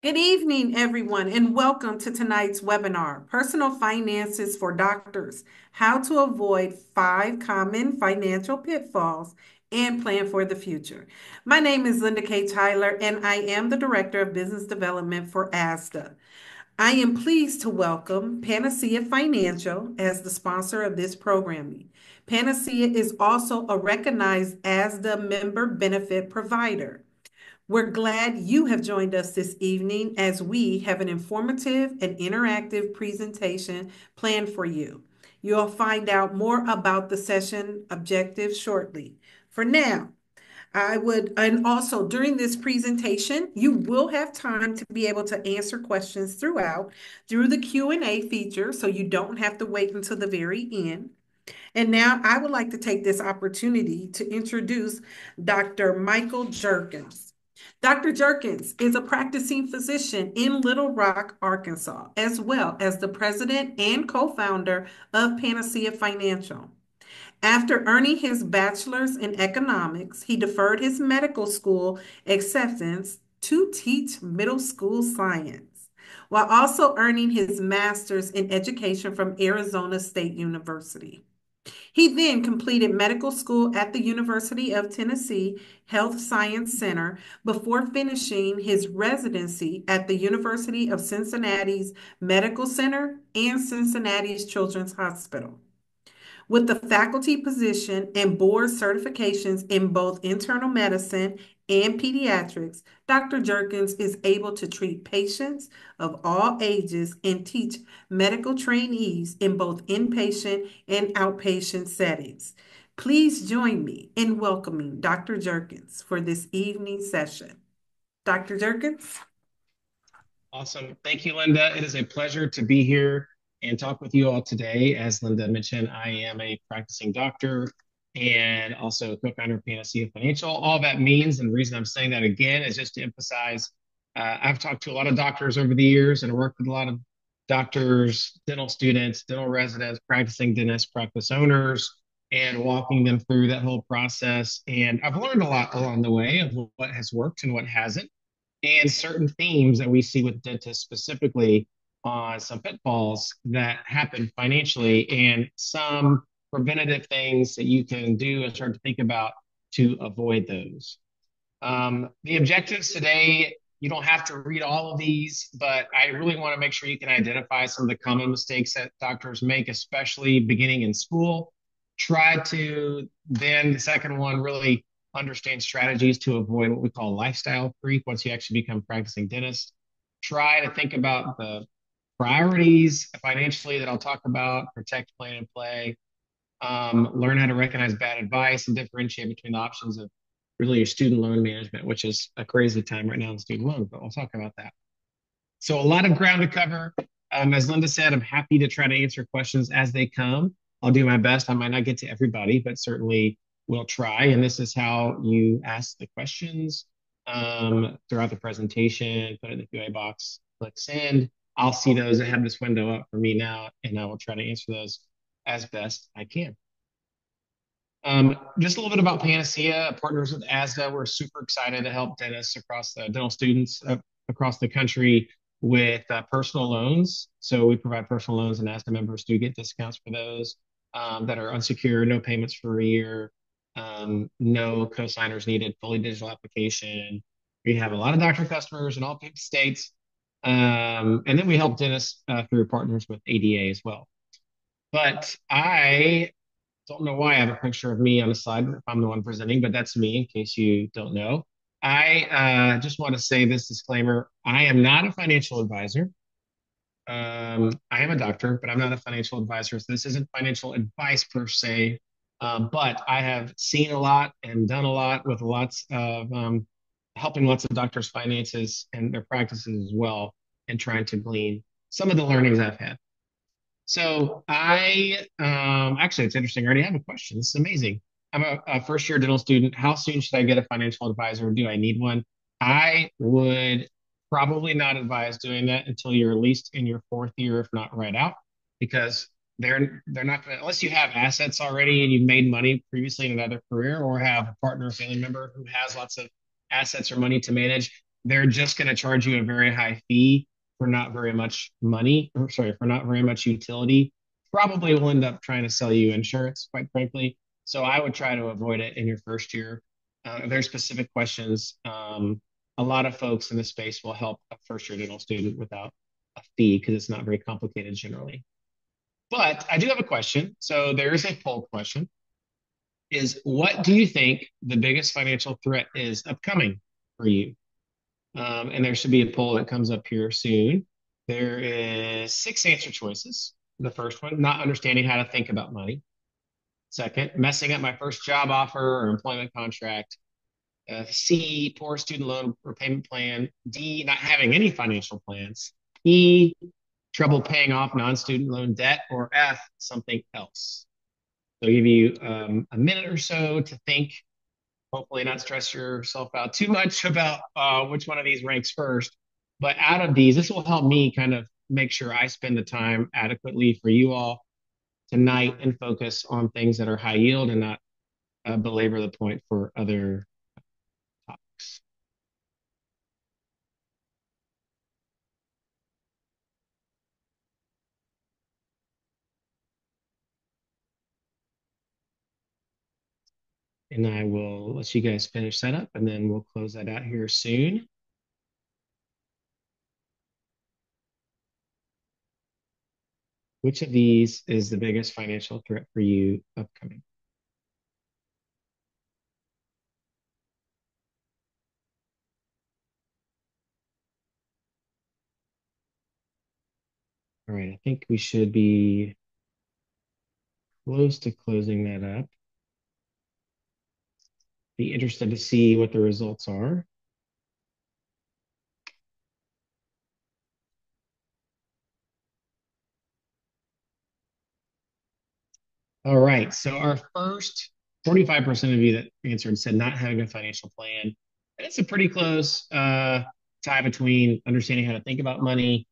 Good evening, everyone, and welcome to tonight's webinar, Personal Finances for Doctors, How to Avoid 5 Common Financial Pitfalls and Plan for the Future. My name is Linda K. Tyler, and I am the Director of Business Development for ASDA. I am pleased to welcome Panacea Financial as the sponsor of this programming. Panacea is also a recognized ASDA member benefit provider. We're glad you have joined us this evening as we have an informative and interactive presentation planned for you. You'll find out more about the session objectives shortly. For now, and also during this presentation, you will have time to be able to answer questions through the Q&A feature, so you don't have to wait until the very end. And now I would like to take this opportunity to introduce Dr. Michael Jerkins. Dr. Jerkins is a practicing physician in Little Rock, Arkansas, as well as the president and co-founder of Panacea Financial. After earning his bachelor's in economics, he deferred his medical school acceptance to teach middle school science, while also earning his master's in education from Arizona State University. He then completed medical school at the University of Tennessee Health Science Center before finishing his residency at the University of Cincinnati's Medical Center and Cincinnati's Children's Hospital. With the faculty position and board certifications in both internal medicine and pediatrics, Dr. Jerkins is able to treat patients of all ages and teach medical trainees in both inpatient and outpatient settings. Please join me in welcoming Dr. Jerkins for this evening session. Dr. Jerkins? Awesome. Thank you, Linda. It is a pleasure to be here and talk with you all today. As Linda mentioned, I am a practicing doctor and also co-founder of Panacea Financial. All that means, and the reason I'm saying that again is just to emphasize, I've talked to a lot of doctors over the years and worked with a lot of doctors, dental students, dental residents, practicing dentists, practice owners, and walking them through that whole process. And I've learned a lot along the way of what has worked and what hasn't and certain themes that we see with dentists specifically on some pitfalls that happen financially and some preventative things that you can do and start to think about to avoid those. The objectives today, you don't have to read all of these, but I really want to make sure you can identify some of the common mistakes that doctors make, especially beginning in school. Try to then, the second one, really understand strategies to avoid what we call lifestyle creep once you actually become practicing dentist. Try to think about the priorities financially that I'll talk about, protect, plan, and play. Learn how to recognize bad advice and differentiate between the options of really your student loan management, which is a crazy time right now in student loans, but we'll talk about that. So a lot of ground to cover. As Linda said, I'm happy to try to answer questions as they come. I'll do my best. I might not get to everybody, but certainly will try. And this is how you ask the questions throughout the presentation. Put it in the QA box, click send. I'll see those. I have this window up for me now, and I will try to answer those as best I can. Just a little bit about Panacea, partners with ASDA. We're super excited to help dentists across the dental students across the country with personal loans. So we provide personal loans, and ASDA members do get discounts for those that are unsecured, no payments for a year, no co-signers needed, fully digital application. We have a lot of doctor customers in all 50 states. And then we help dentists through partners with ADA as well. But I don't know why I have a picture of me on the slide if I'm the one presenting, but that's me in case you don't know. I just want to say this disclaimer. I am not a financial advisor. I am a doctor, but I'm not a financial advisor. So this isn't financial advice per se, but I have seen a lot and done a lot with lots of helping lots of doctors' finances and their practices as well, and trying to glean some of the learnings I've had. So I actually, it's interesting. I already have a question. This is amazing. I'm a first year dental student. How soon should I get a financial advisor? Do I need one? I would probably not advise doing that until you're at least in your fourth year, if not right out, because they're not going to, unless you have assets already and you've made money previously in another career or have a partner or family member who has lots of assets or money to manage, they're just going to charge you a very high fee for not very much money, or sorry, for not very much utility. Probably will end up trying to sell you insurance, quite frankly. So I would try to avoid it in your first year. If there's specific questions, a lot of folks in the space will help a first year dental student without a fee because it's not very complicated generally. But I do have a question. So there is a poll question is what do you think the biggest financial threat is upcoming for you? And there should be a poll that comes up here soon. There is six answer choices. The first one, not understanding how to think about money. Second, messing up my first job offer or employment contract. C, poor student loan repayment plan. D, not having any financial plans. E, trouble paying off non-student loan debt. Or F, something else. So I'll give you a minute or so to think, hopefully not stress yourself out too much about which one of these ranks first. But out of these, this will help me kind of make sure I spend the time adequately for you all tonight and focus on things that are high yield and not belabor the point for other topics. And I will let you guys finish that up and then we'll close that out here soon. Which of these is the biggest financial threat for you upcoming? All right, I think we should be close to closing that up. Be interested to see what the results are. All right. So our first 45% of you that answered said not having a financial plan. And it's a pretty close tie between understanding how to think about money,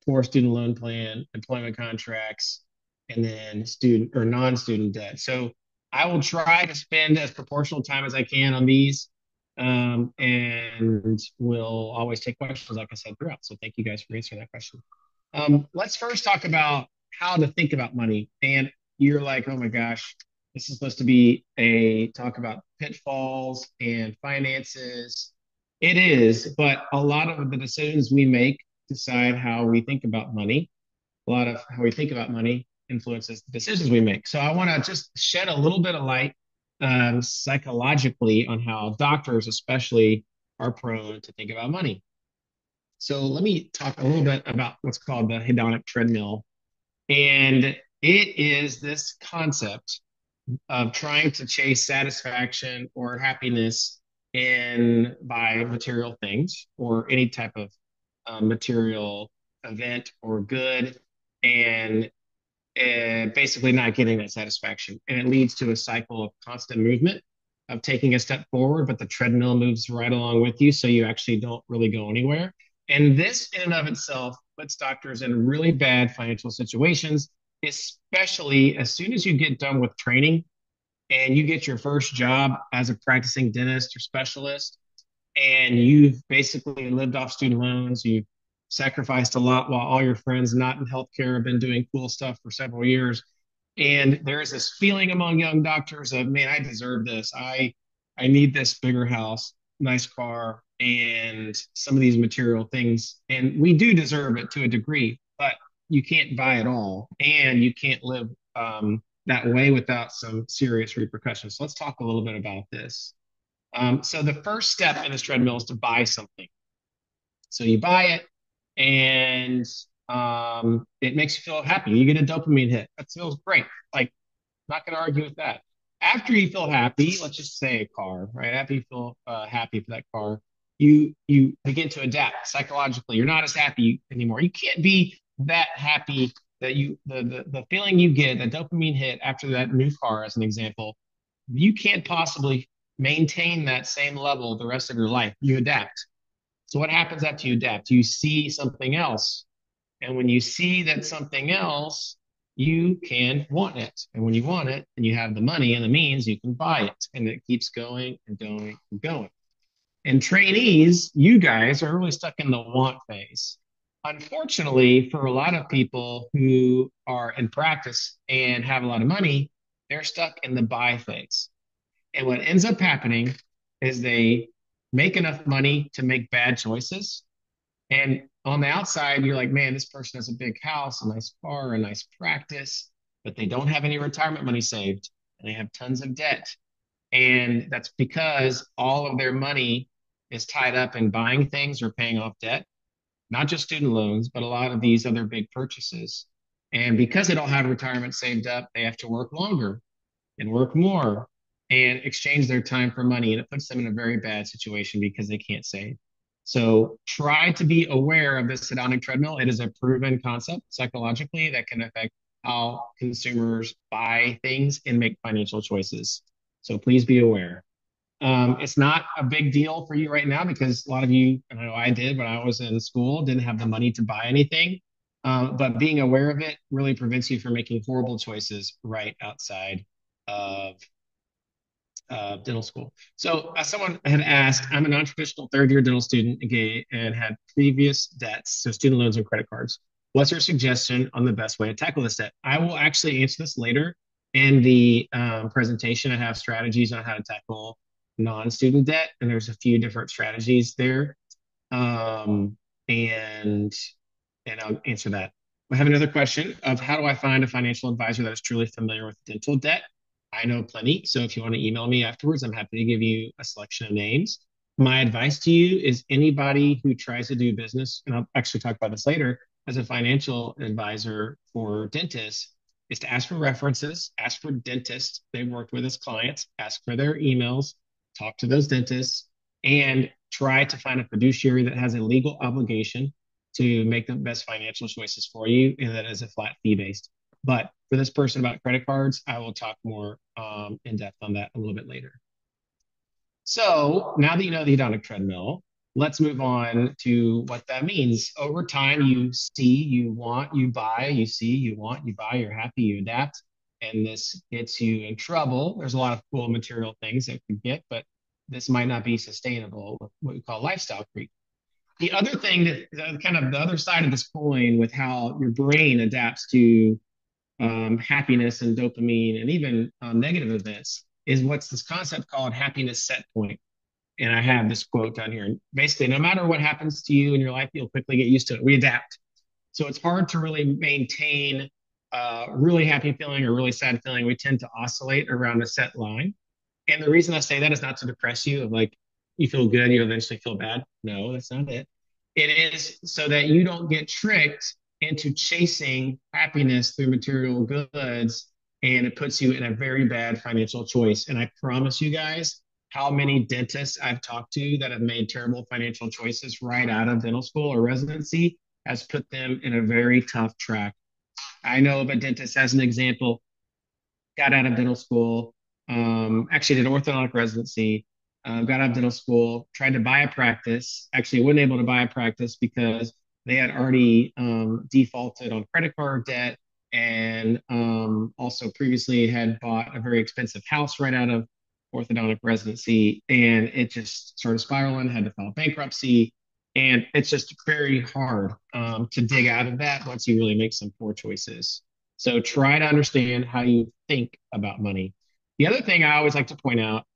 poor student loan plan, employment contracts, and then student or non-student debt. So I will try to spend as proportional time as I can on these. And we'll always take questions, like I said, throughout. So thank you guys for answering that question. Let's first talk about how to think about money. And you're like, oh my gosh, this is supposed to be a talk about pitfalls and finances. It is, but a lot of the decisions we make decide how we think about money. A lot of how we think about money influences the decisions we make. So I want to just shed a little bit of light psychologically on how doctors, especially, are prone to think about money. So let me talk a little bit about what's called the hedonic treadmill. And it is this concept of trying to chase satisfaction or happiness in by material things or any type of material event or good and basically not getting that satisfaction. And it leads to a cycle of constant movement of taking a step forward, but the treadmill moves right along with you. So you actually don't really go anywhere. And this, in and of itself, puts doctors in really bad financial situations, especially as soon as you get done with training and you get your first job as a practicing dentist or specialist and you've basically lived off student loans, you've sacrificed a lot while all your friends not in healthcare have been doing cool stuff for several years. And there's this feeling among young doctors of, man, I deserve this. I need this bigger house, nice car, and some of these material things. And we do deserve it to a degree, but you can't buy it all, and you can't live that way without some serious repercussions. So let's talk a little bit about this. So the first step in this treadmill is to buy something. So you buy it, and it makes you feel happy. You get a dopamine hit. That feels great. Like, not going to argue with that. After you feel happy, let's just say a car, right? After you feel happy for that car, you begin to adapt psychologically. You're not as happy anymore. You can't be that happy that the feeling you get, that dopamine hit after that new car, as an example, you can't possibly maintain that same level the rest of your life. You adapt. So what happens after you adapt? You see something else. And when you see that something else, you can want it. And when you want it and you have the money and the means, you can buy it. And it keeps going and going and going. And trainees, you guys are really stuck in the want phase. Unfortunately, for a lot of people who are in practice and have a lot of money, they're stuck in the buy phase. And what ends up happening is they make enough money to make bad choices. And on the outside, you're like, man, this person has a big house, a nice car, a nice practice, but they don't have any retirement money saved and they have tons of debt. And that's because all of their money is tied up in buying things or paying off debt, not just student loans, but a lot of these other big purchases. And because they don't have retirement saved up, they have to work longer and work more and exchange their time for money. And it puts them in a very bad situation because they can't save. So try to be aware of this hedonic treadmill. It is a proven concept psychologically that can affect how consumers buy things and make financial choices. So please be aware. It's not a big deal for you right now because a lot of you, and I know I did when I was in school, didn't have the money to buy anything. But being aware of it really prevents you from making horrible choices right outside of dental school. So, as someone had asked, I'm a non-traditional third-year dental student, okay, and had previous debts, so student loans and credit cards. What's your suggestion on the best way to tackle this debt? I will actually answer this later in the presentation. I have strategies on how to tackle non-student debt, and there's a few different strategies there. Um, and and I'll answer that. I have another question of how do I find a financial advisor that is truly familiar with dental debt? I know plenty. So if you want to email me afterwards, I'm happy to give you a selection of names. My advice to you is anybody who tries to do business, and I'll actually talk about this later, as a financial advisor for dentists, is to ask for references, ask for dentists they've worked with as clients, ask for their emails, talk to those dentists, and try to find a fiduciary that has a legal obligation to make the best financial choices for you, and that is a flat fee based. But for this person about credit cards, I will talk more in depth on that a little bit later. So now that you know the hedonic treadmill, let's move on to what that means. Over time, you see, you want, you buy, you see, you want, you buy, you're happy, you adapt, and this gets you in trouble. There's a lot of cool material things that you get, but this might not be sustainable, what we call lifestyle creep. The other thing that kind of the other side of this coin with how your brain adapts to happiness and dopamine and even negative events is what's this concept called happiness set point. And I have this quote down here. Basically, no matter what happens to you in your life, you'll quickly get used to it. We adapt. So it's hard to really maintain a really happy feeling or really sad feeling. We tend to oscillate around a set line. And the reason I say that is not to depress you, of like you feel good, you eventually feel bad. No, that's not it. It is so that you don't get tricked into chasing happiness through material goods, and it puts you in a very bad financial choice. And I promise you guys, how many dentists I've talked to that have made terrible financial choices right out of dental school or residency has put them in a very tough track. I know of a dentist, as an example, got out of dental school, actually did orthodontic residency, got out of dental school, tried to buy a practice, actually wasn't able to buy a practice because they had already defaulted on credit card debt and also previously had bought a very expensive house right out of orthodontic residency. And it just started spiraling, had to file bankruptcy. And it's just very hard to dig out of that once you really make some poor choices. So try to understand how you think about money. The other thing I always like to point out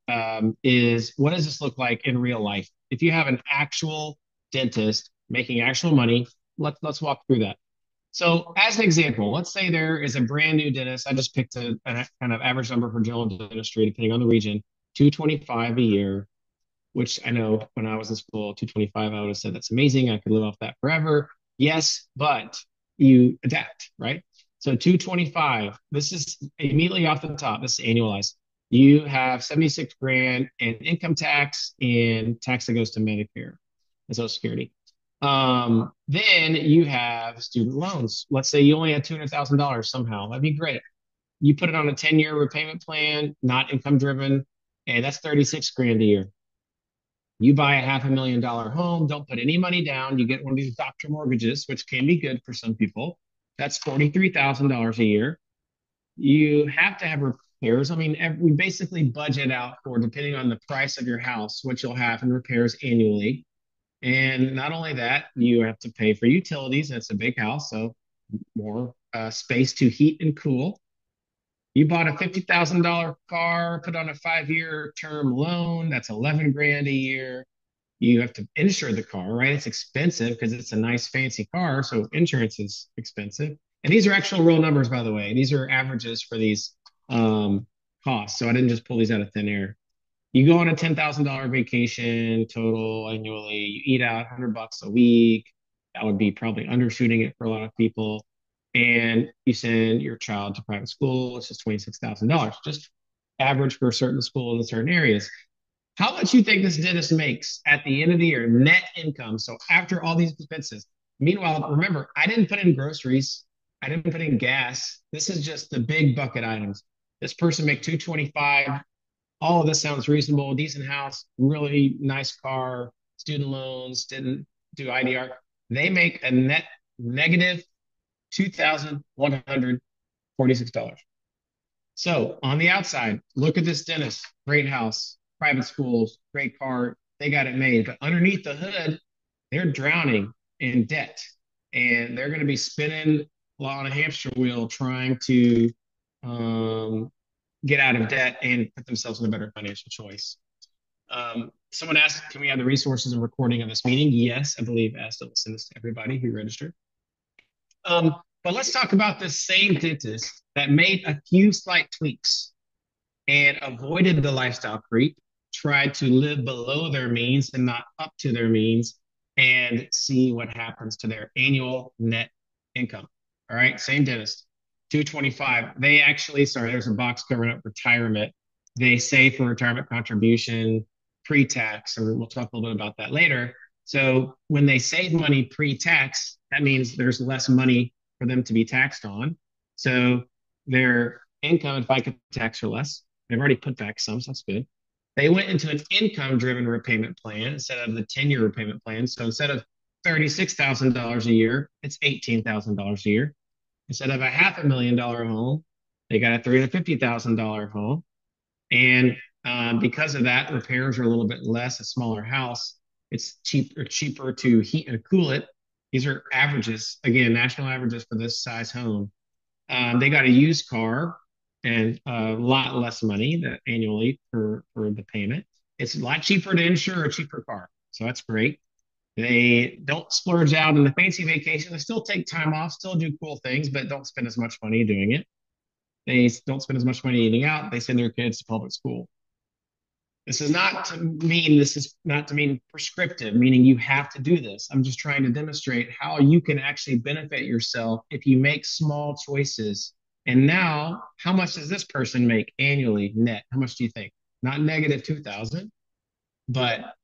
is what does this look like in real life? If you have an actual dentist making actual money, let's walk through that. So, as an example, let's say there is a brand new dentist. I just picked a kind of average number for general dentistry, depending on the region, 225 a year, which I know when I was in school, 225, I would have said that's amazing. I could live off that forever. Yes, but you adapt, right? So 225, this is immediately off the top, this is annualized. You have 76 grand in income tax and tax that goes to Medicare and Social Security. Then you have student loans. Let's say you only had $200,000 somehow. That'd be great. You put it on a 10-year repayment plan, not income driven, and that's 36 grand a year. You buy a $500,000 home, don't put any money down. You get one of these doctor mortgages, which can be good for some people. That's $43,000 a year. You have to have repairs. I mean, we basically budget out for, depending on the price of your house, what you'll have in repairs annually. And not only that, you have to pay for utilities. It's a big house, so more space to heat and cool. You bought a $50,000 car, put on a 5-year term loan. That's 11 grand a year. You have to insure the car, right? It's expensive because it's a nice fancy car, so insurance is expensive. And these are actual real numbers, by the way. These are averages for these costs. So I didn't just pull these out of thin air. You go on a $10,000 vacation total annually. You eat out $100 a week. That would be probably undershooting it for a lot of people. And you send your child to private school. It's just $26,000, just average for a certain school in certain areas. How much you think this dentist makes at the end of the year, net income? So after all these expenses. Meanwhile, remember, I didn't put in groceries. I didn't put in gas. This is just the big bucket items. This person make 225. All of this sounds reasonable. Decent house, really nice car, student loans, didn't do IDR. They make a net negative $2,146. So on the outside, look at this dentist, great house, private schools, great car. They got it made. But underneath the hood, they're drowning in debt. And they're going to be spinning on a hamster wheel trying to get out of debt and put themselves in a better financial choice. Someone asked, can we have the resources and recording of this meeting? Yes, I believe Asta will send this to everybody who registered. But let's talk about this same dentist that made a few slight tweaks and avoided the lifestyle creep, tried to live below their means and not up to their means, and see what happens to their annual net income. All right, same dentist, 225. They actually, sorry, there's a box covering up retirement. They save for retirement contribution pre-tax, and we'll talk a little bit about that later. So when they save money pre-tax, that means there's less money for them to be taxed on. So their income and FICA tax are less. They've already put back some, so that's good. They went into an income-driven repayment plan instead of the 10-year repayment plan. So instead of $36,000 a year, it's $18,000 a year. Instead of a $500,000 home, they got a $350,000 home. And because of that, repairs are a little bit less, a smaller house. It's cheaper to heat and cool it. These are averages, again, national averages for this size home. They got a used car and a lot less money annually for the payment. It's a lot cheaper to insure a cheaper car. So that's great. They don't splurge out on the fancy vacation. They still take time off, still do cool things, but don't spend as much money doing it. They don't spend as much money eating out. They send their kids to public school. This is not to mean prescriptive, meaning you have to do this. I'm just trying to demonstrate how you can actually benefit yourself if you make small choices. And now, how much does this person make annually net? How much do you think? Not negative 2,000, but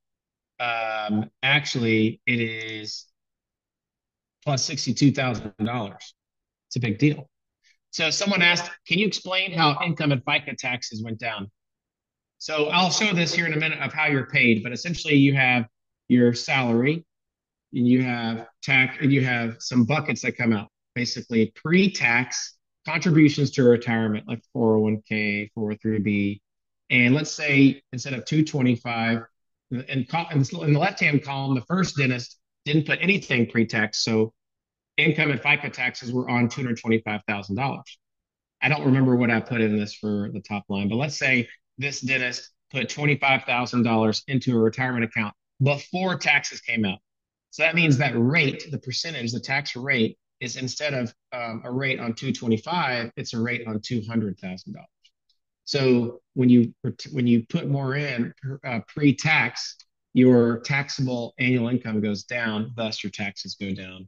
actually it is plus $62,000. It's a big deal. So someone asked, can you explain how income and FICA taxes went down? So I'll show this here in a minute of how you're paid, but essentially you have your salary, and you have tax, and you have some buckets that come out, basically pre-tax contributions to retirement, like 401k, 403b. And let's say instead of 225, in the left-hand column, the first dentist didn't put anything pre-tax, so income and FICA taxes were on $225,000. I don't remember what I put in this for the top line, but let's say this dentist put $25,000 into a retirement account before taxes came out. So that means that rate, the percentage, the tax rate is instead of a rate on 225, it's a rate on $200,000. So when you put more in pre-tax, your taxable annual income goes down, thus your taxes go down.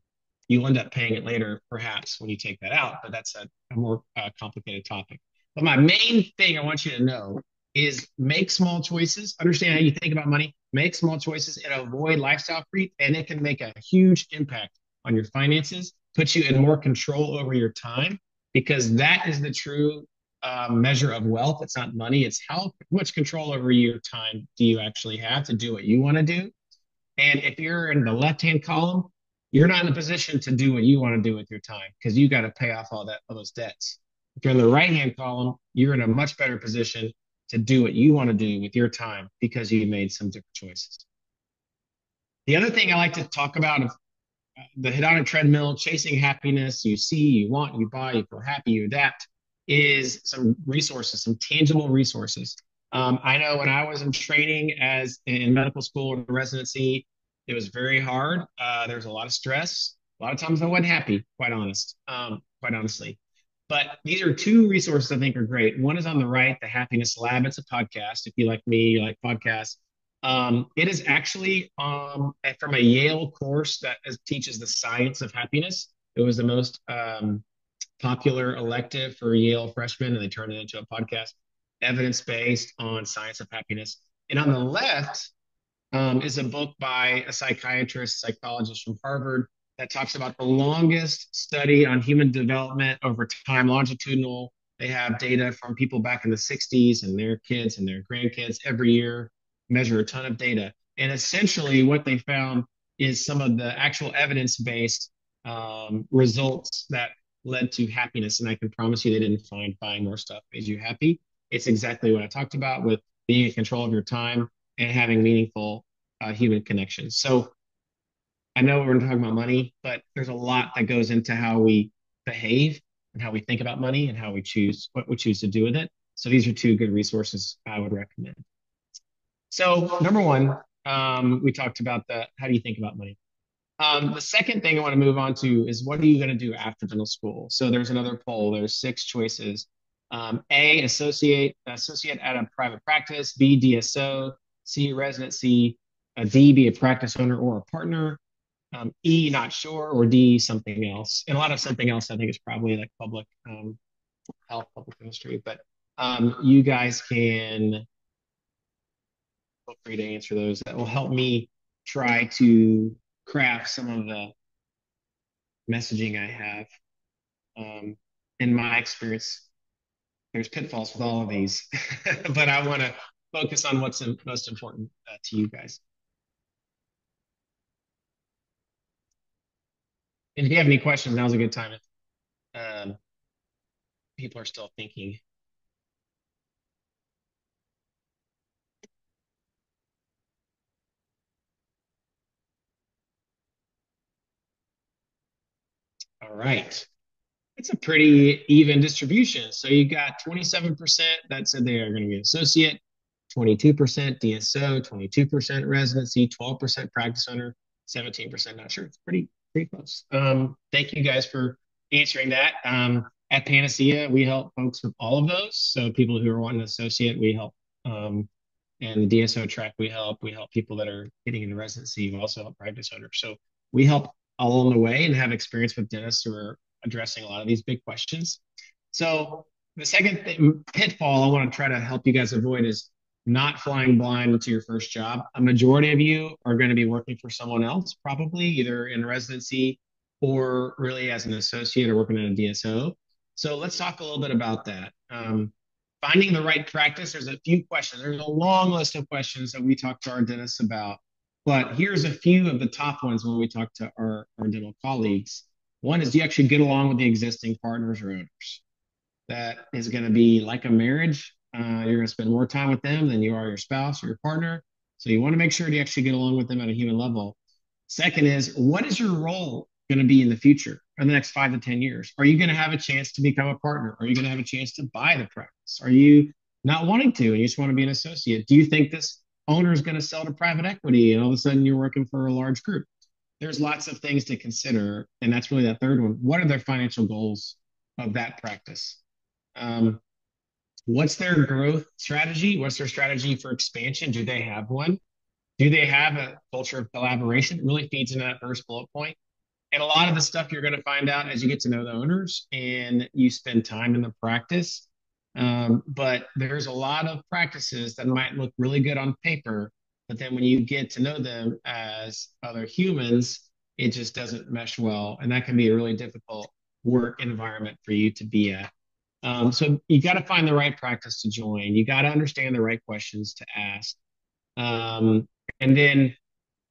You'll end up paying it later, perhaps, when you take that out, but that's a more complicated topic. But my main thing I want you to know is make small choices, understand how you think about money, make small choices, and avoid lifestyle creep, and it can make a huge impact on your finances, put you in more control over your time, because that is the true measure of wealth. It's not money. It's how much control over your time do you actually have to do what you want to do. And if you're in the left-hand column, you're not in a position to do what you want to do with your time because you got to pay off all those debts. If you're in the right-hand column, you're in a much better position to do what you want to do with your time because you made some different choices. The other thing I like to talk about is the hedonic treadmill, chasing happiness. You see, you want, you buy, you feel happy, you adapt, is some resources, some tangible resources. I know when I was in training as in medical school or residency, it was very hard. There was a lot of stress. A lot of times I wasn't happy, quite honestly. But these are two resources I think are great. One is on the right, the Happiness Lab. It's a podcast. If you like me, you like podcasts. It is actually from a Yale course that teaches the science of happiness. It was the most popular elective for Yale freshmen, and they turned it into a podcast, evidence based on science of happiness. And on the left is a book by a psychiatrist, psychologist from Harvard that talks about the longest study on human development over time, longitudinal. They have data from people back in the 60s and their kids and their grandkids every year, measure a ton of data. And essentially, what they found is some of the actual evidence based results that led to happiness. And I can promise you they didn't find buying more stuff made you happy. It's exactly what I talked about with being in control of your time and having meaningful human connections. So I know we're talking about money, but there's a lot that goes into how we behave and how we think about money and how we choose what we choose to do with it. So these are two good resources I would recommend. So number one, we talked about the how do you think about money. The second thing I want to move on to is what are you going to do after dental school? So there's another poll. There's six choices. A, associate at a private practice. B, DSO. C, residency. D, be a practice owner or a partner. E, not sure, or D, something else. And a lot of something else, I think, is probably like public health, public ministry. But you guys can feel free to answer those. That will help me try to craft some of the messaging I have. In my experience, there's pitfalls with all of these, but I want to focus on what's most important to you guys. And if you have any questions, now's a good time. If people are still thinking. All right. It's a pretty even distribution. So you got 27% that said they are going to be an associate, 22% DSO, 22% residency, 12% practice owner, 17% not sure. It's pretty close. Thank you guys for answering that. At Panacea, we help folks with all of those. So people who are wanting an associate, we help. And the DSO track, we help. We help people that are getting into residency. We also help practice owners. So we help all along the way and have experience with dentists who are addressing a lot of these big questions. So the second pitfall I want to try to help you guys avoid is not flying blind into your first job. A majority of you are going to be working for someone else, probably either in residency or really as an associate or working in a DSO. So let's talk a little bit about that. Finding the right practice, there's a few questions. There's a long list of questions that we talk to our dentists about, but here's a few of the top ones when we talk to our dental colleagues. One is, do you actually get along with the existing partners or owners? That is going to be like a marriage. You're going to spend more time with them than you are your spouse or your partner. So you want to make sure you actually get along with them at a human level. Second is, what is your role going to be in the future or the next 5 to 10 years? Are you going to have a chance to become a partner? Are you going to have a chance to buy the practice? Are you not wanting to and you just want to be an associate? Do you think this owner is going to sell to private equity and all of a sudden you're working for a large group? There's lots of things to consider. And that's really that third one. What are their financial goals of that practice? What's their growth strategy? What's their strategy for expansion? Do they have one? Do they have a culture of collaboration? It really feeds into that first bullet point. And a lot of the stuff you're going to find out as you get to know the owners and you spend time in the practice. But there's a lot of practices that might look really good on paper, but then when you get to know them as other humans, it just doesn't mesh well. And that can be a really difficult work environment for you to be at. So you got to find the right practice to join. You got to understand the right questions to ask. And then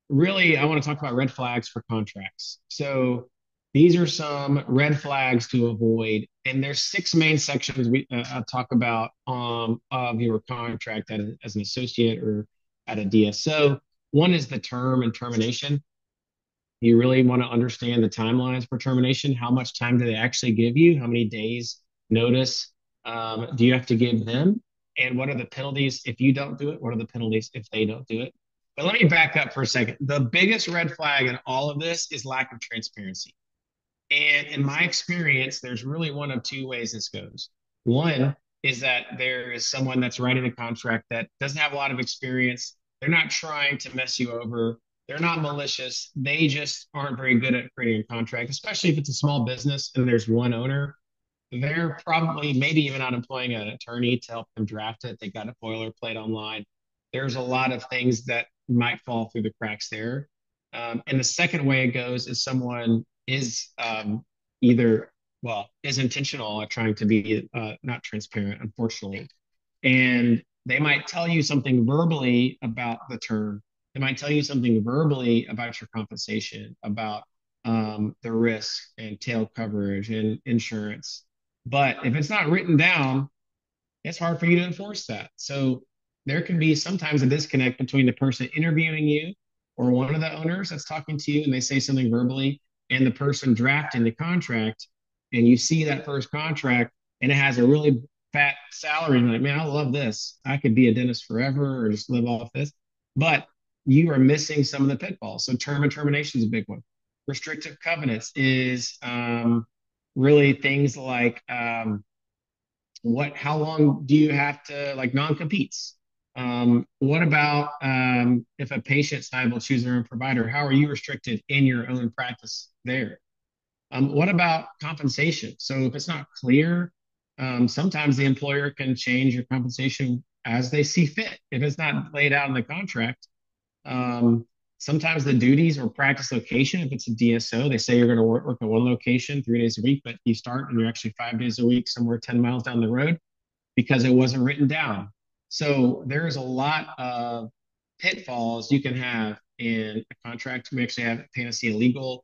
really, I want to talk about red flags for contracts. So These are some red flags to avoid. And there's six main sections I talk about of your contract as an associate or at a DSO. One is the term and termination. You really want to understand the timelines for termination. How much time do they actually give you? How many days notice do you have to give them? And what are the penalties if you don't do it? What are the penalties if they don't do it? But let me back up for a second. The biggest red flag in all of this is lack of transparency. And in my experience, there's really one of two ways this goes. One is that there is someone that's writing the contract that doesn't have a lot of experience. They're not trying to mess you over. They're not malicious. They just aren't very good at creating a contract, especially if it's a small business and there's one owner. They're probably maybe even not employing an attorney to help them draft it. They got a boilerplate online. There's a lot of things that might fall through the cracks there. And the second way it goes is someone is either, well, is intentional at trying to be not transparent, unfortunately. And they might tell you something verbally about the term. They might tell you something verbally about your compensation, about the risk and tail coverage and insurance. But if it's not written down, it's hard for you to enforce that. So there can be sometimes a disconnect between the person interviewing you or one of the owners that's talking to you and they say something verbally and the person drafting the contract. And you see that first contract and it has a really fat salary. And you're like, man, I love this. I could be a dentist forever or just live off this. But you are missing some of the pitfalls. So term and termination is a big one. Restrictive covenants is really things like how long do you have to like non-competes? What about if a patient's liable to choose their own provider? How are you restricted in your own practice there? What about compensation? So if it's not clear, sometimes the employer can change your compensation as they see fit. If it's not laid out in the contract, um, sometimes the duties or practice location, if it's a DSO, they say you're going to work at one location 3 days a week, but you start and you're actually 5 days a week somewhere 10 miles down the road because it wasn't written down. So there's a lot of pitfalls you can have in a contract. We actually have at Panacea Legal.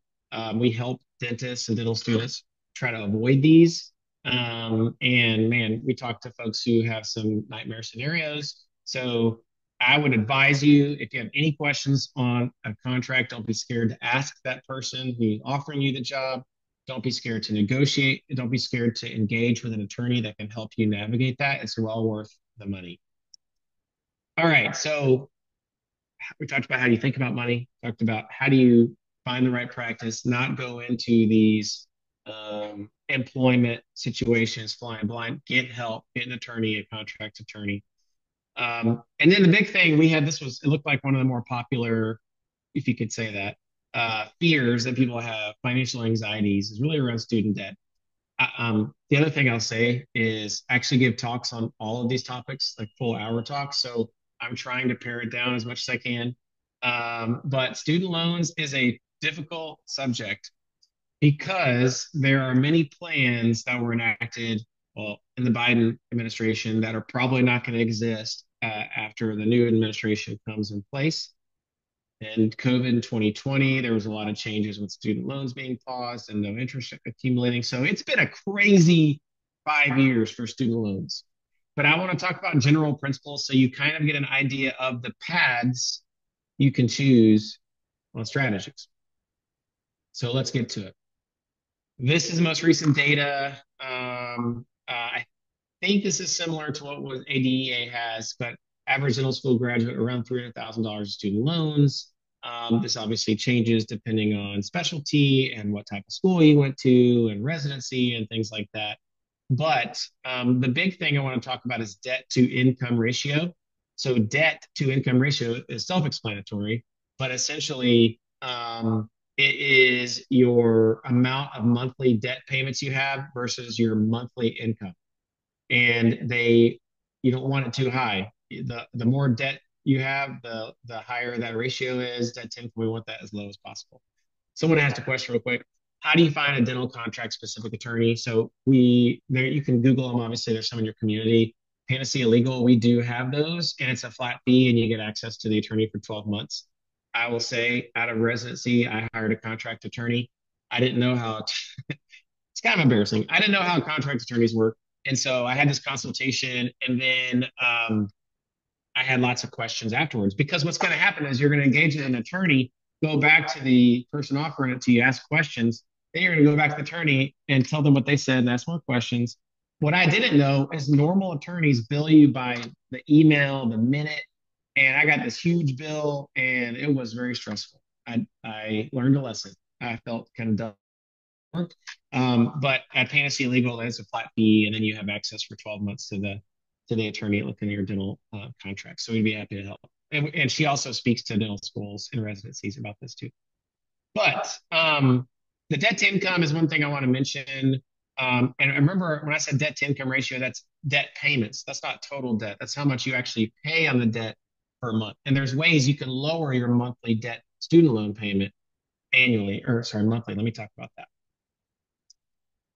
We help dentists and dental students try to avoid these. And man, we talk to folks who have some nightmare scenarios. So I would advise you if you have any questions on a contract, don't be scared to ask that person who's offering you the job. Don't be scared to negotiate. Don't be scared to engage with an attorney that can help you navigate that. It's well worth the money. All right. So we talked about how you think about money, talked about how do you find the right practice, not go into these employment situations flying blind, get help, get an attorney, a contract attorney. And then the big thing we had, it looked like one of the more popular, if you could say that, fears that people have, financial anxieties, is really around student debt. The other thing I'll say is actually give talks on all of these topics, like full hour talks. So I'm trying to pare it down as much as I can. But student loans is a difficult subject because there are many plans that were enacted, well, in the Biden administration that are probably not going to exist after the new administration comes in place. And COVID in 2020, there was a lot of changes with student loans being paused and no interest accumulating. So it's been a crazy 5 years for student loans. But I want to talk about general principles so you kind of get an idea of the paths you can choose on strategies. So let's get to it. This is the most recent data. I think this is similar to what was ADEA has, but average dental school graduate around $300,000 in student loans. This obviously changes depending on specialty and what type of school you went to and residency and things like that. But the big thing I want to talk about is debt to income ratio. So debt to income ratio is self-explanatory, but essentially it is your amount of monthly debt payments you have versus your monthly income. And you don't want it too high. The more debt you have, the higher that ratio is. Debt to income, we want that as low as possible. Someone asked a question real quick. How do you find a dental contract specific attorney? So you can Google them. Obviously, there's some in your community. Panacea Legal, we do have those, and it's a flat fee, and you get access to the attorney for 12 months. I will say, out of residency, I hired a contract attorney. I didn't know how, it's kind of embarrassing. I didn't know how contract attorneys work. And so I had this consultation, and then I had lots of questions afterwards, because what's going to happen is you're going to engage an attorney, go back to the person offering it to you, ask questions. Then you're going to go back to the attorney and tell them what they said and ask more questions. What I didn't know is normal attorneys bill you by the email, the minute. And I got this huge bill, and it was very stressful. I learned a lesson. I felt kind of dumb. But at Panacea Legal, there's a flat fee, and then you have access for 12 months to the attorney looking at your dental contract. So we'd be happy to help. And she also speaks to dental schools and residencies about this too. But the debt to income is one thing I want to mention. And remember, when I said debt to income ratio, that's debt payments. That's not total debt. That's how much you actually pay on the debt per month. And there's ways you can lower your monthly debt student loan payment annually, or sorry, monthly. Let me talk about that.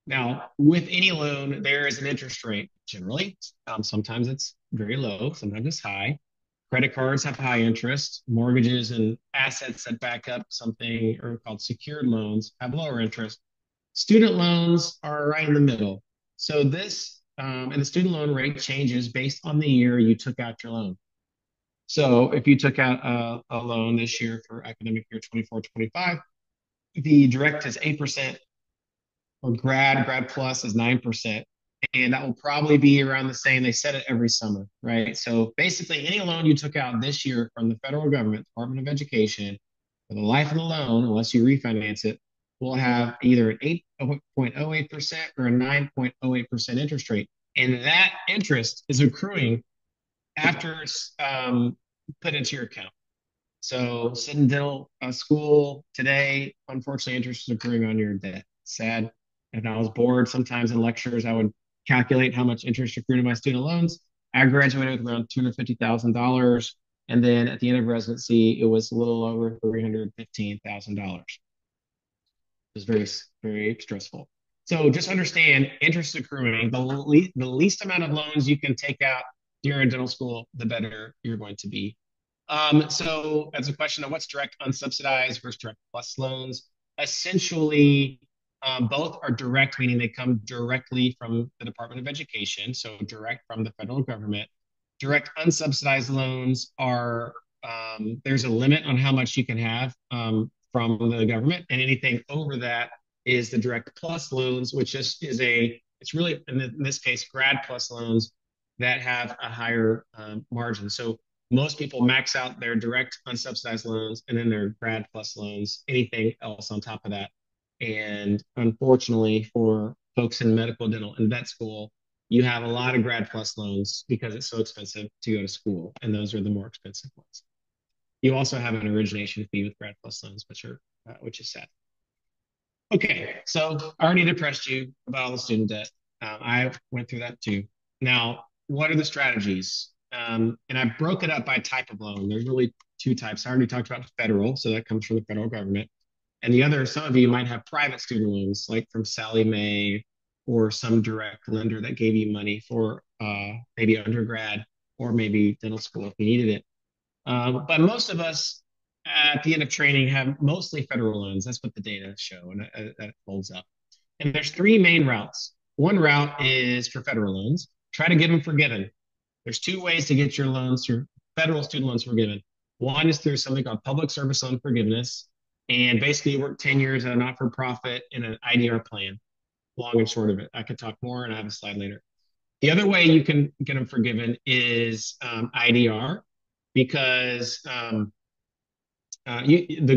Now, with any loan, there is an interest rate generally. Sometimes it's very low, sometimes it's high. Credit cards have high interest. Mortgages and assets that back up something are called secured loans have lower interest. Student loans are right in the middle. So and the student loan rate changes based on the year you took out your loan. So if you took out a loan this year for academic year 24-25, the direct is 8%, or grad plus is 9%. And that will probably be around the same. They set it every summer, right? So basically, any loan you took out this year from the federal government, Department of Education, for the life of the loan, unless you refinance it, will have either an 8.08% or a 9.08% interest rate. And that interest is accruing after it's put into your account. So sitting dental school today, unfortunately, interest is accruing on your debt. Sad. If I was bored, sometimes in lectures, I would calculate how much interest accrued in my student loans. I graduated with around $250,000. And then at the end of residency, it was a little over $315,000. It was very, very stressful. So just understand interest accruing, the least amount of loans you can take out during dental school, the better you're going to be. So as a question of what's direct unsubsidized versus direct plus loans, essentially both are direct, meaning they come directly from the Department of Education, so direct from the federal government. Direct unsubsidized loans are, there's a limit on how much you can have from the government, and anything over that is the direct plus loans, which it's really, in this case, grad plus loans that have a higher margin. So most people max out their direct unsubsidized loans and then their grad plus loans, anything else on top of that. And unfortunately, for folks in medical, dental, and vet school, you have a lot of grad plus loans because it's so expensive to go to school, and those are the more expensive ones. You also have an origination fee with grad plus loans, which is sad. Okay, so I already depressed you about all the student debt. I went through that too. Now, what are the strategies? And I broke it up by type of loan. There's really two types. I already talked about federal, so that comes from the federal government. And the other, some of you might have private student loans, like from Sallie Mae or some direct lender that gave you money for maybe undergrad or maybe dental school if you needed it. But most of us at the end of training have mostly federal loans. That's what the data show, and that holds up. And there's three main routes. One route is for federal loans. Try to get them forgiven. There's two ways to get your loans, your federal student loans forgiven. One is through something called public service loan forgiveness. And basically, you work 10 years at a not for profit in an IDR plan, long and short of it. I could talk more, and I have a slide later. The other way you can get them forgiven is IDR, because the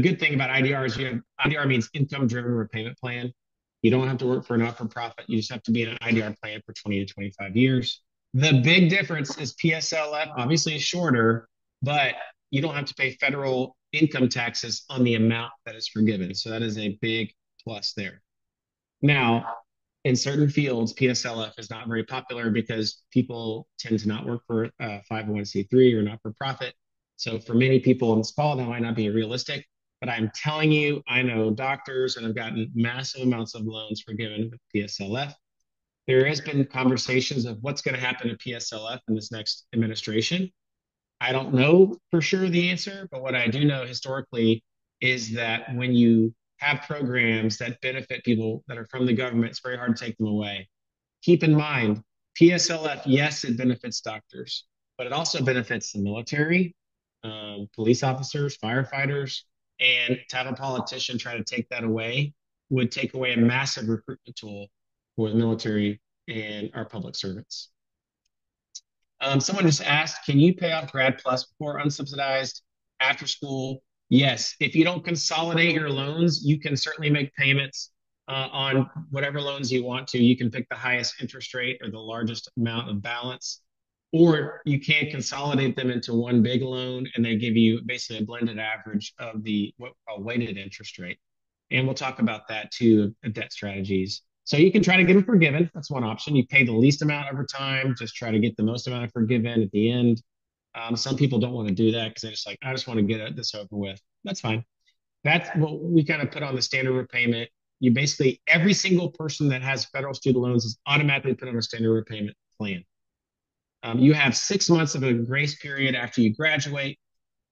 good thing about IDR is IDR means income driven repayment plan. You don't have to work for a not for profit. You just have to be in an IDR plan for 20 to 25 years. The big difference is PSLF obviously is shorter, but you don't have to pay federal income taxes on the amount that is forgiven. So that is a big plus there. Now, in certain fields, PSLF is not very popular because people tend to not work for 501c3 or not for profit. So for many people in this call, that might not be realistic. But I'm telling you, I know doctors and I've gotten massive amounts of loans forgiven with PSLF. There has been conversations of what's going to happen to PSLF in this next administration. I don't know for sure the answer, but what I do know historically is that when you have programs that benefit people that are from the government, it's very hard to take them away. Keep in mind, PSLF, yes, it benefits doctors, but it also benefits the military, police officers, firefighters, and to have a politician try to take that away would take away a massive recruitment tool for the military and our public servants. Someone just asked, can you pay off Grad Plus before unsubsidized after school? Yes. If you don't consolidate your loans, you can certainly make payments on whatever loans you want to. You can pick the highest interest rate or the largest amount of balance, or you can consolidate them into one big loan and they give you basically a blended average of the what we call weighted interest rate. And we'll talk about that too, debt strategies. So you can try to get them forgiven. That's one option. You pay the least amount over time, just try to get the most amount of forgiven at the end. Some people don't want to do that because they're just like, I just want to get this over with. That's fine. That's what we kind of put on the standard repayment. You basically, every single person that has federal student loans is automatically put on a standard repayment plan. You have 6 months of a grace period after you graduate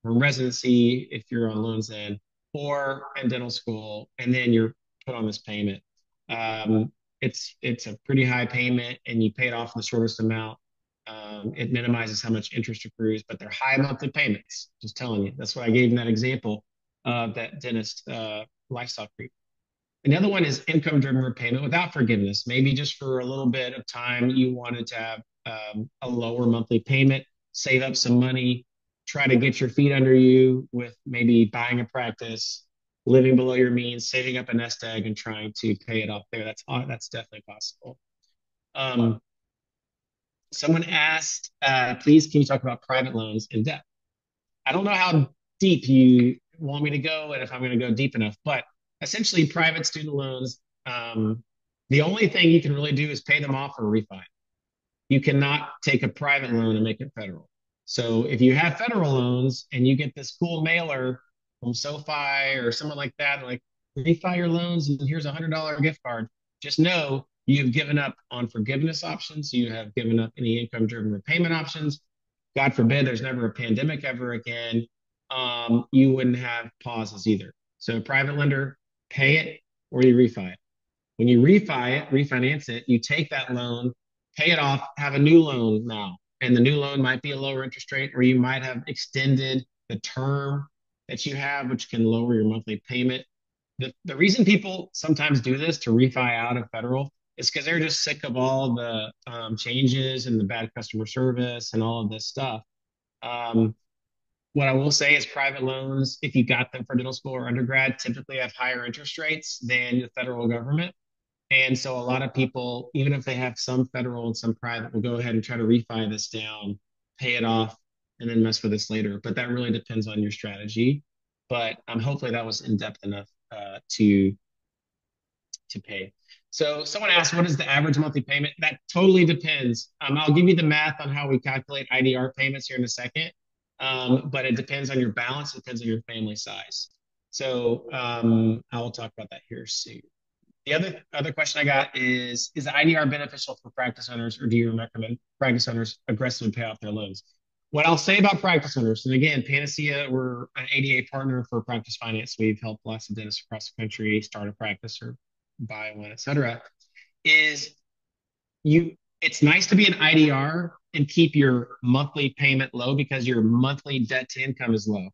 from residency, if you're on loans then, or in dental school, and then you're put on this payment. Um, it's a pretty high payment, and you pay it off the shortest amount. It minimizes how much interest accrues, but they're high monthly payments. Just telling you, that's what I gave in that example of that dentist lifestyle creep. And the other one is income driven repayment without forgiveness. Maybe just for a little bit of time, you wanted to have a lower monthly payment, save up some money, try to get your feet under you with maybe buying a practice, living below your means, saving up a nest egg, and trying to pay it off there. That's definitely possible. Um, Someone asked, please, can you talk about private loans in depth? I don't know how deep you want me to go and if I'm going to go deep enough, but essentially, private student loans, the only thing you can really do is pay them off or refi. You cannot take a private loan and make it federal. So if you have federal loans and you get this cool mailer from SoFi or someone like that, like refi your loans and here's $100 gift card, just know you've given up on forgiveness options. You have given up any income driven repayment options. God forbid there's never a pandemic ever again. You wouldn't have pauses either. So a private lender, pay it or you refi it. When you refinance it, you take that loan, pay it off, have a new loan now. And the new loan might be a lower interest rate, or you might have extended the term that you have, which can lower your monthly payment. The reason people sometimes do this to refi out of federal is because they're just sick of all the changes and the bad customer service and all of this stuff. Um, what I will say is private loans, if you got them for dental school or undergrad, typically have higher interest rates than the federal government. And so a lot of people, even if they have some federal and some private, will go ahead and try to refi this down, pay it off, and then mess with this later. But that really depends on your strategy. But hopefully that was in depth enough to pay. So someone asked, what is the average monthly payment? That totally depends. I'll give you the math on how we calculate IDR payments here in a second. But it depends on your balance, it depends on your family size. So I will talk about that here soon. The other question I got is the IDR beneficial for practice owners, or do you recommend practice owners aggressively pay off their loans? What I'll say about practice owners, and again, Panacea, we're an ADA partner for practice finance. We've helped lots of dentists across the country start a practice or buy one, et cetera, is it's nice to be an IDR and keep your monthly payment low because your monthly debt to income is low.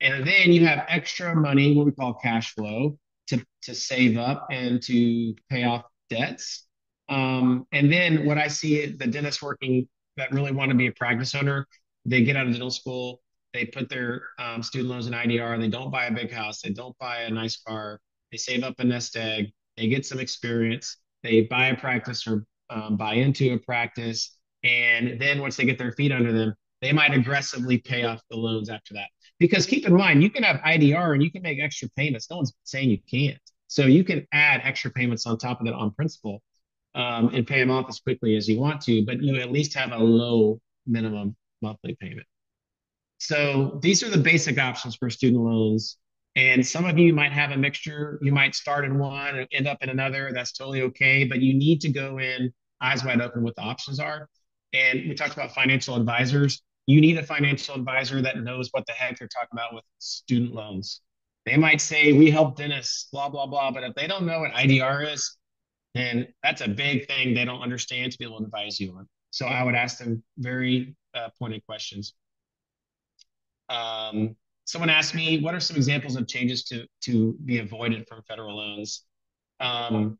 And then you have extra money, what we call cash flow, to save up and to pay off debts. And then what I see the dentists working that really want to be a practice owner, they get out of dental school, they put their student loans in IDR, they don't buy a big house, they don't buy a nice car, they save up a nest egg, they get some experience, they buy a practice or buy into a practice, and then once they get their feet under them, they might aggressively pay off the loans after that. Because keep in mind, you can have IDR and you can make extra payments. No one's saying you can't. So you can add extra payments on top of that on principal and pay them off as quickly as you want to, but you at least have a low minimum monthly payment. So these are the basic options for student loans. And some of you might have a mixture. You might start in one and end up in another. That's totally okay. But you need to go in eyes wide open what the options are. And we talked about financial advisors. You need a financial advisor that knows what the heck they're talking about with student loans. They might say, we help dentists, blah, blah, blah. But if they don't know what IDR is, then that's a big thing they don't understand to be able to advise you on. So I would ask them very pointed questions. Someone asked me, what are some examples of changes to be avoided from federal loans? Um,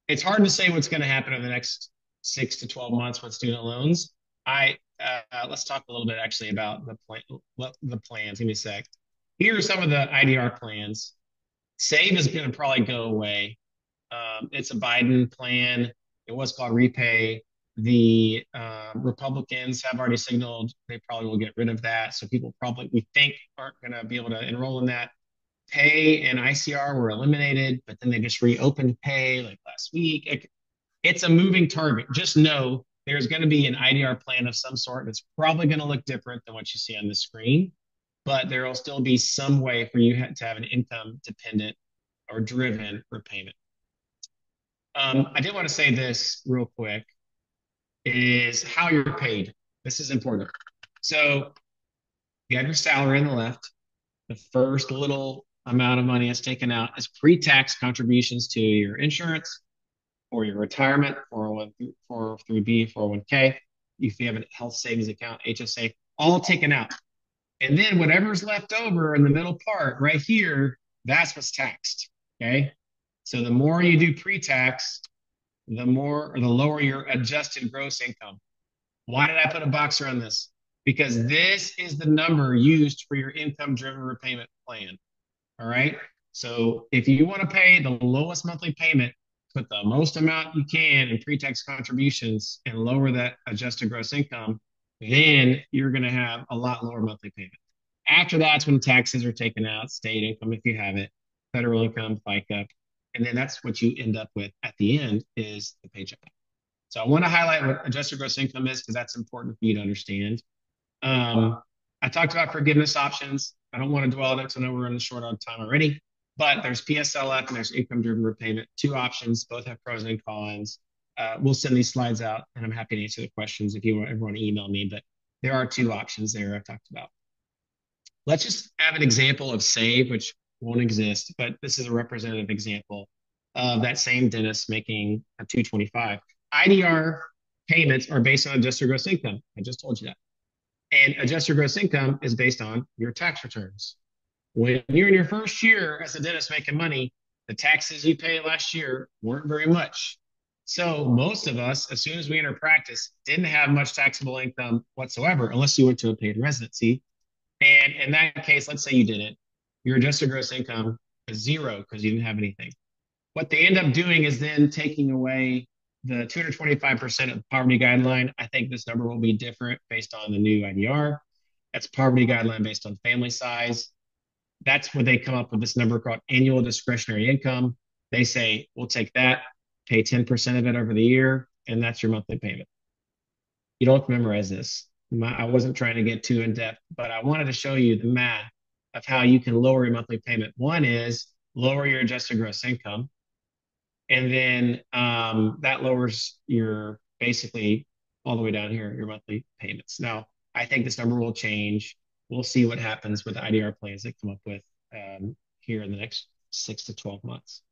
it's hard to say what's going to happen in the next 6 to 12 months with student loans. I Let's talk a little bit actually about the plans. Give me a sec. Here are some of the IDR plans. Save is going to probably go away. It's a Biden plan. It was called Repay. The Republicans have already signaled they probably will get rid of that. So people probably, we think, aren't going to be able to enroll in that. Pay and ICR were eliminated, but then they just reopened Pay like last week. It's a moving target. Just know there's going to be an IDR plan of some sort that's probably going to look different than what you see on the screen, but there will still be some way for you to have an income dependent or driven repayment. I did want to say this real quick is how you're paid. This is important. So you have your salary on the left. The first little amount of money that's taken out is pre-tax contributions to your insurance or your retirement, 401, 403B, 401k. If you have a health savings account, HSA, all taken out. And then whatever's left over in the middle part right here, that's what's taxed. Okay. So the more you do pre-tax, the more or the lower your adjusted gross income. Why did I put a box around this? Because this is the number used for your income driven repayment plan. All right. So if you want to pay the lowest monthly payment, put the most amount you can in pre-tax contributions and lower that adjusted gross income, then you're going to have a lot lower monthly payment. After that's when taxes are taken out, state income if you have it, federal income, FICA, and then that's what you end up with at the end is the paycheck. So I want to highlight what adjusted gross income is because that's important for you to understand. I talked about forgiveness options. I don't want to dwell on it because I know we're running short on time already. But there's PSLF and there's income-driven repayment. Two options, both have pros and cons. We'll send these slides out, and I'm happy to answer the questions if you ever want to email me. But there are two options there I've talked about. Let's just have an example of save, which won't exist, but this is a representative example of that same dentist making a 225. IDR payments are based on adjusted gross income. I just told you that. And adjusted gross income is based on your tax returns. When you're in your first year as a dentist making money, the taxes you paid last year weren't very much. So most of us, as soon as we enter practice, didn't have much taxable income whatsoever, unless you went to a paid residency. And in that case, let's say you didn't, your adjusted gross income is zero because you didn't have anything. What they end up doing is then taking away the 225% of the poverty guideline. I think this number will be different based on the new IDR. That's poverty guideline based on family size. That's where they come up with this number called annual discretionary income. They say, we'll take that, pay 10% of it over the year, and that's your monthly payment. You don't have to memorize this. I wasn't trying to get too in depth, but I wanted to show you the math of how you can lower your monthly payment. One is lower your adjusted gross income. And then that lowers your basically all the way down here, your monthly payments. Now, I think this number will change. We'll see what happens with the IDR plans that come up with here in the next 6 to 12 months.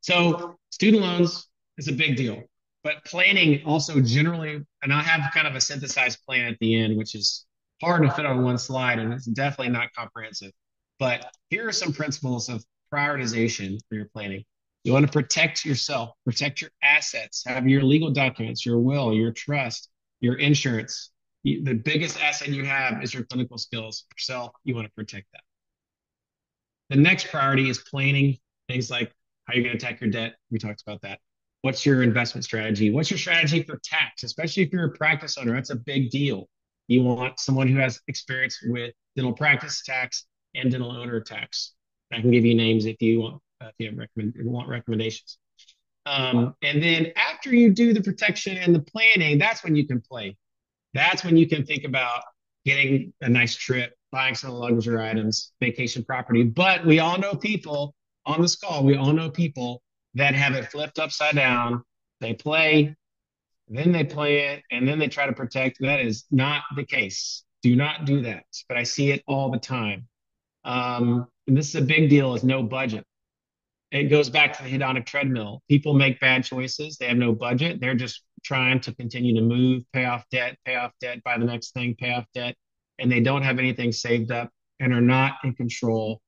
So student loans is a big deal, but planning also generally, and I have kind of a synthesized plan at the end, which is hard to fit on one slide and it's definitely not comprehensive. But here are some principles of prioritization for your planning. You want to protect yourself, protect your assets, have your legal documents, your will, your trust, your insurance. The biggest asset you have is your clinical skills. Yourself, you want to protect that. The next priority is planning, things like how you're going to attack your debt. We talked about that. What's your investment strategy? What's your strategy for tax, especially if you're a practice owner? That's a big deal. You want someone who has experience with dental practice tax and dental owner tax. I can give you names if you want, want recommendations. And then after you do the protection and the planning, that's when you can play. That's when you can think about getting a nice trip, buying some luxury items, vacation property. But we all know people on this call, we all know people that have it flipped upside down. They play, then they play it, and then they try to protect. That is not the case. Do not do that. But I see it all the time. and this is a big deal, is no budget. It goes back to the hedonic treadmill. People make bad choices. They have no budget. They're just trying to continue to move, pay off debt, buy the next thing, pay off debt, and they don't have anything saved up and are not in control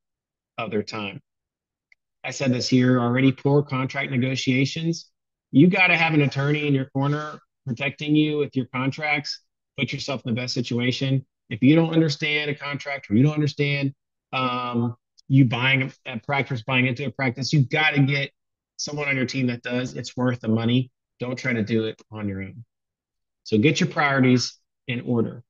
of their time. I said this here already, poor contract negotiations. You got to have an attorney in your corner protecting you with your contracts. Put yourself in the best situation. If you don't understand a contract or you don't understand you buying a practice, buying into a practice, you got to get someone on your team that does. It's worth the money. Don't try to do it on your own. So get your priorities in order.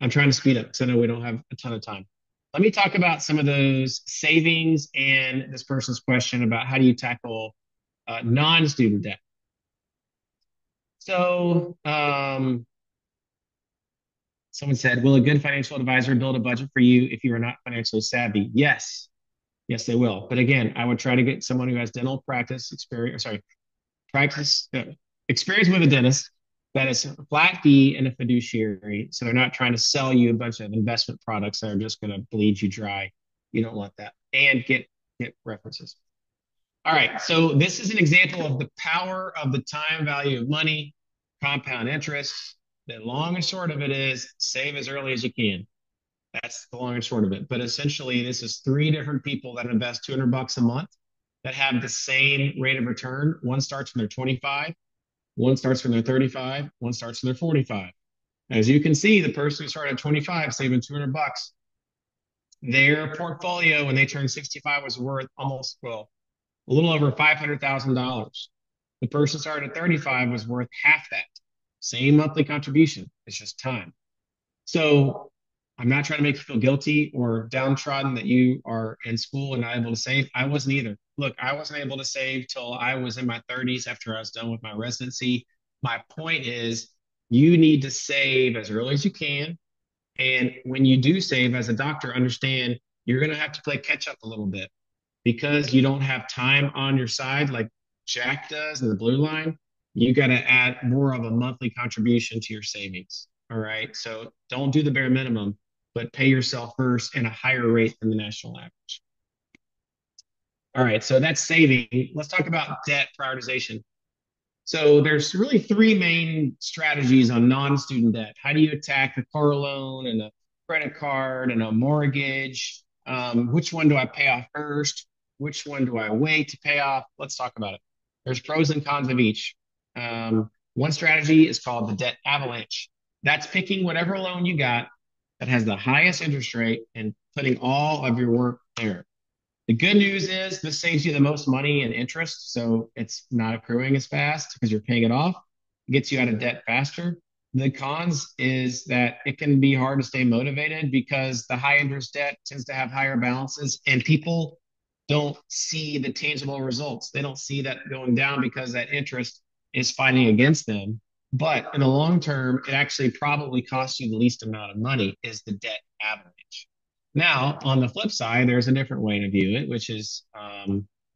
I'm trying to speed up because I know we don't have a ton of time. Let me talk about some of those savings and this person's question about how do you tackle non-student debt. So someone said, will a good financial advisor build a budget for you if you are not financially savvy? Yes. Yes, they will. But again, I would try to get someone who has dental practice experience, sorry, practice experience with a dentist that is a flat fee and a fiduciary. So they're not trying to sell you a bunch of investment products that are just going to bleed you dry. You don't want that. And get references. All right. So this is an example of the power of the time value of money, compound interest. The long and short of it is save as early as you can. That's the long and short of it. But essentially, this is three different people that invest $200 a month that have the same rate of return. One starts when they're 25, one starts when they're 35, one starts when they're 45. As you can see, the person who started at 25 saving $200, their portfolio when they turned 65 was worth almost, well, a little over $500,000. The person started at 35 was worth half that. Same monthly contribution. It's just time. So I'm not trying to make you feel guilty or downtrodden that you are in school and not able to save. I wasn't either. Look, I wasn't able to save till I was in my 30s after I was done with my residency. My point is, you need to save as early as you can. And when you do save as a doctor, understand you're going to have to play catch up a little bit because you don't have time on your side like Jack does in the blue line. You got to add more of a monthly contribution to your savings. All right. So don't do the bare minimum, but pay yourself first in a higher rate than the national average. All right. So that's saving. Let's talk about debt prioritization. So there's really three main strategies on non-student debt. How do you attack a car loan and a credit card and a mortgage? Which one do I pay off first? Which one do I wait to pay off? Let's talk about it. There's pros and cons of each. One strategy is called the debt avalanche. That's picking whatever loan you got that has the highest interest rate and putting all of your work there. The good news is this saves you the most money and interest, so it's not accruing as fast because you're paying it off. It gets you out of debt faster. The cons is that it can be hard to stay motivated because the high interest debt tends to have higher balances and people don't see the tangible results. They don't see that going down because that interest is fighting against them. But in the long term, it actually probably costs you the least amount of money is the debt avalanche. Now, on the flip side, there's a different way to view it, which is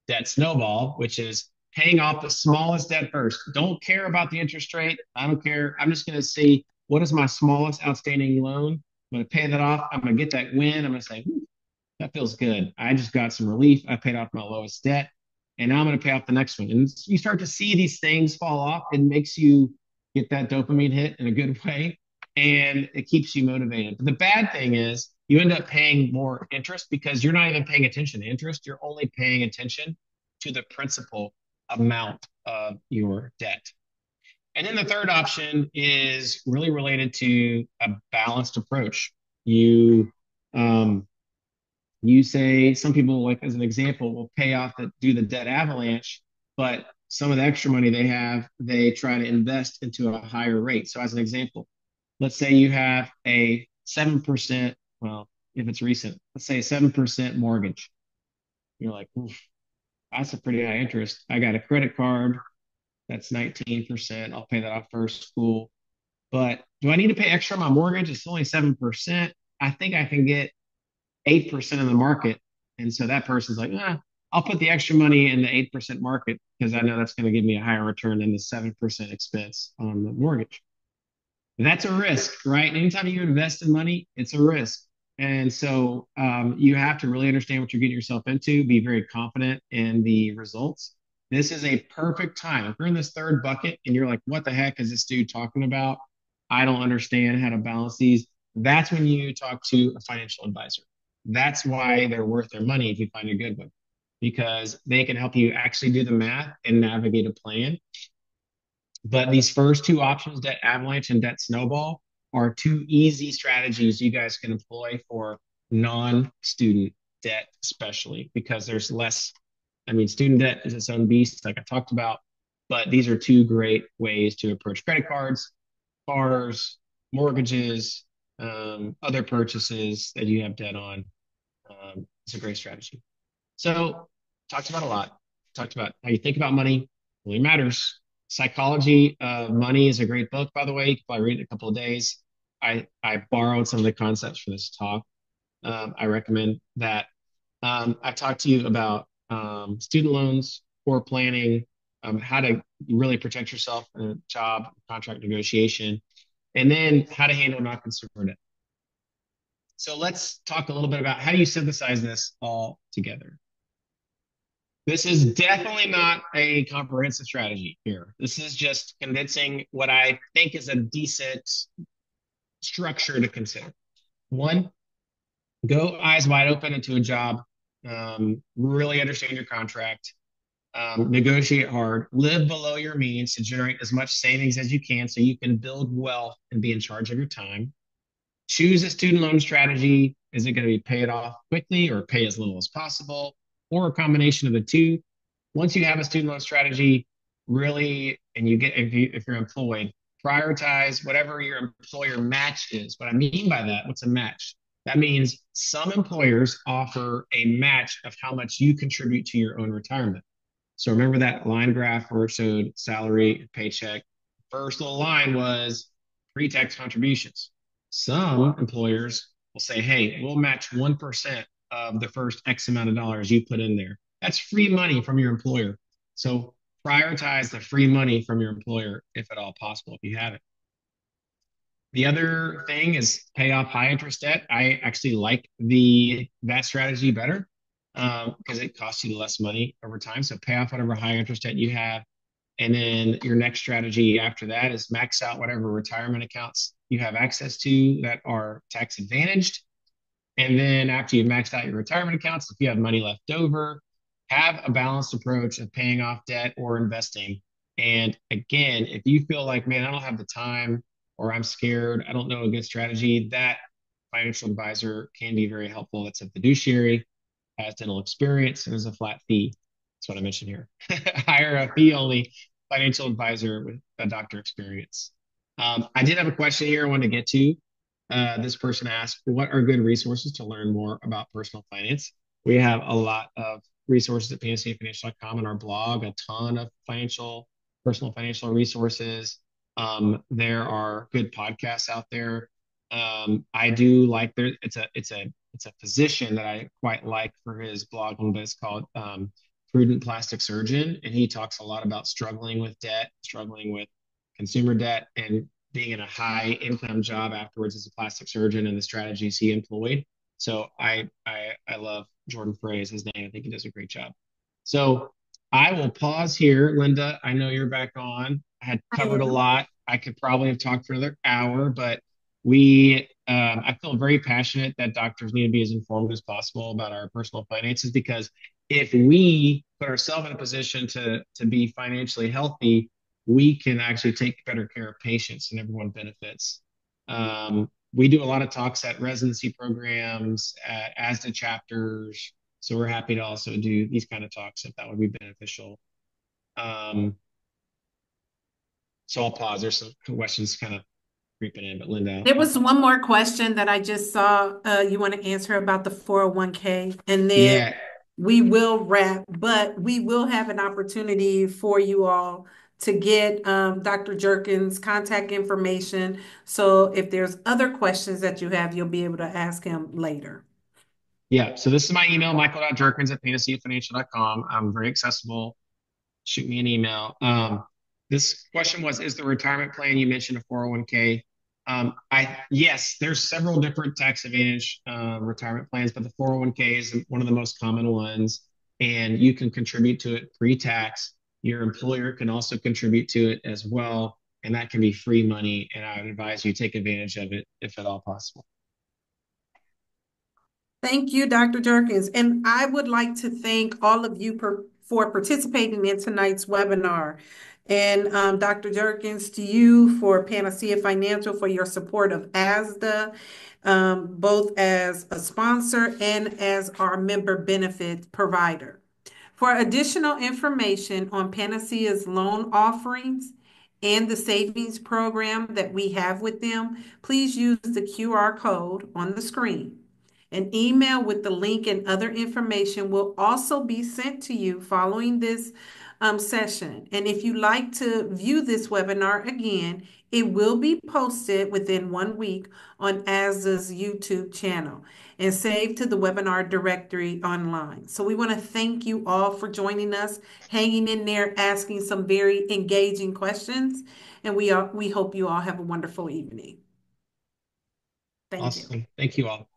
debt snowball, which is paying off the smallest debt first. Don't care about the interest rate. I don't care. I'm just going to see what is my smallest outstanding loan. I'm going to pay that off. I'm going to get that win. I'm going to say, that feels good. I just got some relief. I paid off my lowest debt, and now I'm going to pay off the next one. And you start to see these things fall off. It makes you get that dopamine hit in a good way, and it keeps you motivated. But the bad thing is you end up paying more interest because you're not even paying attention to interest. You're only paying attention to the principal amount of your debt. And then the third option is really related to a balanced approach. You say some people, like as an example, will pay off do the debt avalanche, but some of the extra money they have, they try to invest into a higher rate. So as an example, let's say you have a 7%, well, if it's recent, let's say a 7% mortgage. You're like, that's a pretty high interest. I got a credit card that's 19%. I'll pay that off first. Cool. But do I need to pay extra on my mortgage? It's only 7%. I think I can get 8% of the market. And so that person's like, I'll put the extra money in the 8% market because I know that's going to give me a higher return than the 7% expense on the mortgage. That's a risk, right? Anytime you invest in money, it's a risk. And so you have to really understand what you're getting yourself into, be very confident in the results. This is a perfect time. If you're in this third bucket and you're like, what the heck is this dude talking about? I don't understand how to balance these. That's when you talk to a financial advisor. That's why they're worth their money if you find a good one, because they can help you actually do the math and navigate a plan. But these first two options, debt avalanche and debt snowball, are two easy strategies you guys can employ for non-student debt, especially because there's less. I mean, student debt is its own beast, like I talked about, but these are two great ways to approach credit cards, cars, mortgages, other purchases that you have debt on. It's a great strategy. So, talked about a lot. Talked about how you think about money really matters. Psychology of Money is a great book, by the way. You can probably read it in a couple of days. I borrowed some of the concepts for this talk. I recommend that. I've talked to you about student loans, core planning, how to really protect yourself in a job, contract negotiation, and then how to handle non-consumer debt. So let's talk a little bit about how do you synthesize this all together. This is definitely not a comprehensive strategy here. This is just condensing what I think is a decent structure to consider. One, go eyes wide open into a job, really understand your contract, negotiate hard, live below your means to generate as much savings as you can so you can build wealth and be in charge of your time. Choose a student loan strategy. Is it going to be pay it off quickly or pay as little as possible, or a combination of the two? Once you have a student loan strategy, really, and you get if you're employed, prioritize whatever your employer match is. What I mean by that, what's a match? That means some employers offer a match of how much you contribute to your own retirement. So remember that line graph where it showed salary, paycheck. First little line was pre-tax contributions. Some employers will say, hey, we'll match 1% of the first X amount of dollars you put in there. That's free money from your employer. So prioritize the free money from your employer if at all possible, if you have it. The other thing is pay off high interest debt. I actually like the that strategy better because it costs you less money over time. So pay off whatever high interest debt you have. And then your next strategy after that is max out whatever retirement accounts you have access to that are tax advantaged. And then after you've maxed out your retirement accounts, if you have money left over, have a balanced approach of paying off debt or investing. And again, if you feel like, man, I don't have the time or I'm scared, I don't know a good strategy, that financial advisor can be very helpful. It's a fiduciary, has dental experience, and is a flat fee. That's what I mentioned here. Hire a fee only financial advisor with a doctor experience. I did have a question here I wanted to get to. This person asked, what are good resources to learn more about personal finance? We have a lot of resources at pncfinancial.com on our blog, a ton of personal financial resources. There are good podcasts out there. I do like it's a physician that I quite like for his blogging, but it's called Prudent Plastic Surgeon, and he talks a lot about struggling with debt, struggling with consumer debt, and being in a high income job afterwards as a plastic surgeon and the strategies he employed. So I love Jordan Frey is his name. I think he does a great job. So I will pause here, Linda. I know you're back on. I had I covered a am. lot. I could probably have talked for another hour, but I feel very passionate that doctors need to be as informed as possible about our personal finances because if we put ourselves in a position to be financially healthy, we can actually take better care of patients and everyone benefits. We do a lot of talks at residency programs, at ASDA chapters. So we're happy to also do these kind of talks if that would be beneficial. Um, so I'll pause. There's some questions kind of creeping in, but Linda, There I'll was pause. one more question that I just saw you want to answer about the 401k, and then Yeah, we will wrap, but we will have an opportunity for you all to get Dr. Jerkins' contact information. So if there's other questions that you have, you'll be able to ask him later. yeah. So this is my email, michael.jerkins at panaceafinancial.com. I'm very accessible. Shoot me an email. This question was, is the retirement plan you mentioned a 401k? I yes, there's several different tax advantage retirement plans, but the 401k is one of the most common ones, and you can contribute to it pre-tax. Your employer can also contribute to it as well, and that can be free money. And I would advise you take advantage of it if at all possible. Thank you, Dr. Jerkins. And I would like to thank all of you for participating in tonight's webinar. And Dr. Jerkins, to you for Panacea Financial for your support of ASDA, both as a sponsor and as our member benefit provider. For additional information on Panacea's loan offerings and the savings program that we have with them, please use the QR code on the screen. An email with the link and other information will also be sent to you following this session. And if you'd like to view this webinar again, it will be posted within 1 week on ASDA's YouTube channel and saved to the webinar directory online. So we want to thank you all for joining us, hanging in there, asking some very engaging questions. And we hope you all have a wonderful evening. Thank you. Awesome. Thank you all.